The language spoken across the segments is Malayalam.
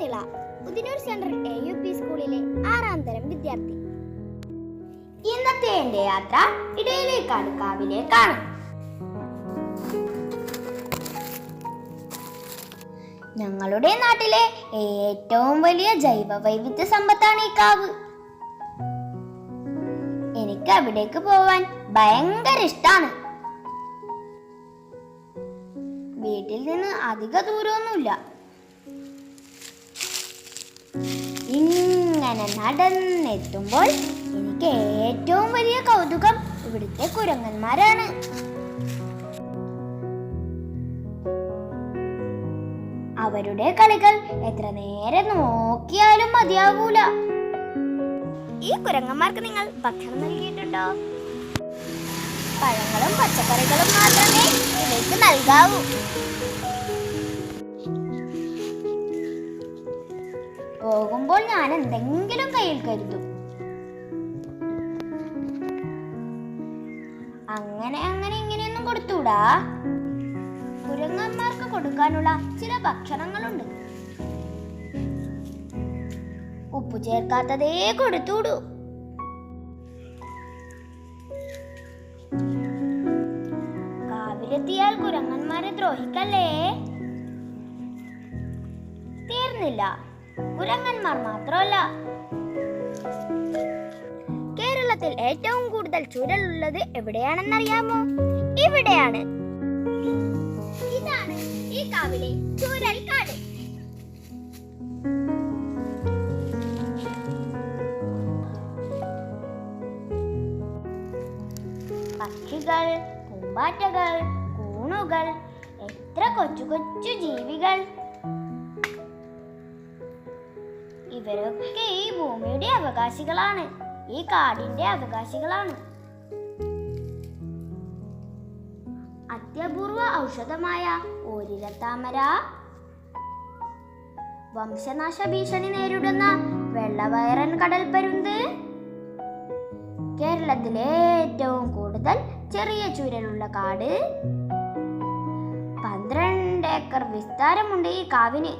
നിള, ഉദിനൂർ സെൻട്രൽ AUP സ്കൂളിലെ 6ാം തരം വിദ്യാർത്ഥി. ഇന്നത്തെ എന്റെ യാത്ര ഇടയിലേക്കാട് കാവിലേക്കാണ്. ഞങ്ങളുടെ നാട്ടിലെ ഏറ്റവും വലിയ ജൈവ വൈവിധ്യ സമ്പത്താണ് ഈ കാവ്. എനിക്ക് അവിടേക്ക് പോവാൻ ഭയങ്കര ഇഷ്ടാണ്. വീട്ടിൽ നിന്ന് അധിക ദൂരമൊന്നുമില്ല. ഇങ്ങനെ നടന്നെത്തുമ്പോൾ എനിക്ക് ഏറ്റവും വലിയ കൗതുകം ഇവിടുത്തെ കുരങ്ങന്മാരാണ്. അവരുടെ കളികൾ എത്ര നേരം നോക്കിയാലും മതിയാകൂല. ഈ കുരങ്ങന്മാർക്ക് നിങ്ങൾ ഭക്ഷണം നൽകിയിട്ടുണ്ടോ? പഴങ്ങളും പച്ചക്കറികളും മാത്രമേ ഇവയ്ക്ക് നൽകാവൂ. പോകുമ്പോൾ ഞാൻ എന്തെങ്കിലും കയ്യിൽ കരുതും. അങ്ങനെ ഇങ്ങനെയൊന്നും കൊടുത്തൂടാ. കുരങ്ങന്മാർക്ക് കൊടുക്കാനുള്ള ചില ഭക്ഷണങ്ങളുണ്ട്. ഉപ്പു ചേർക്കാത്തതേ കൊടുത്തൂടൂ. കാവിലെത്തിയാൽ കുരങ്ങന്മാരെ ദ്രോഹിക്കല്ലേ. തീർന്നില്ല, കുരങ്ങന്മാർ മാത്രമല്ല, കേരളത്തിൽ ഏറ്റവും കൂടുതൽ ചൂരലുള്ളത് എവിടെയാണെന്നറിയാമോ? ഇവിടെയാണ്. ഇതാണ് ഈ കാവിലെ ചൂരൽക്കാട്. പക്ഷികൾ, പൂമ്പാറ്റകൾ, കൂണുകൾ, എത്ര കൊച്ചു കൊച്ചു ജീവികൾ! ഇവരൊക്കെ ഈ ഭൂമിയുടെ അവകാശികളാണ്, ഈ കാടിന്റെ അവകാശികളാണ്. അത്യപൂർവ ഔഷധമായ ഓരിലത്താമര, വംശനാശ ഭീഷണി നേരിടുന്ന വെള്ളവയറൻ കടൽപ്പരുന്ത്, കേരളത്തിലെ ഏറ്റവും കൂടുതൽ ചെറിയ ചൂരലുള്ള കാട്. 12 ഏക്കർ വിസ്താരമുണ്ട് ഈ കാവിന്.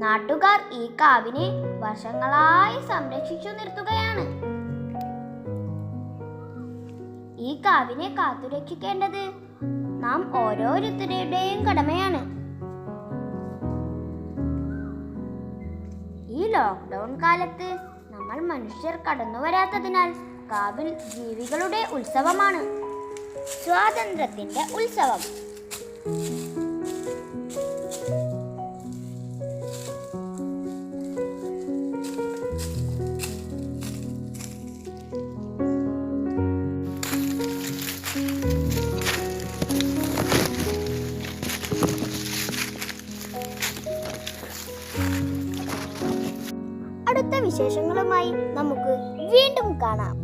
നാട്ടുകാർ ഈ കാവിനെ വർഷങ്ങളായി സംരക്ഷിച്ചു നിർത്തുകയാണ്. ഈ കാവിനെ കാത്തുരക്ഷിക്കേണ്ടത് നാം ഓരോരുത്തരുടെയും കടമയാണ്. ഈ ലോക്ക്ഡൗൺ കാലത്ത് നമ്മൾ മനുഷ്യർ കടന്നു വരാത്തതിനാൽ കാവിൽ ജീവികളുടെ ഉത്സവമാണ്, സ്വാതന്ത്ര്യത്തിന്റെ ഉത്സവം. അടുത്ത വിശേഷങ്ങളുമായി നമുക്ക് വീണ്ടും കാണാം.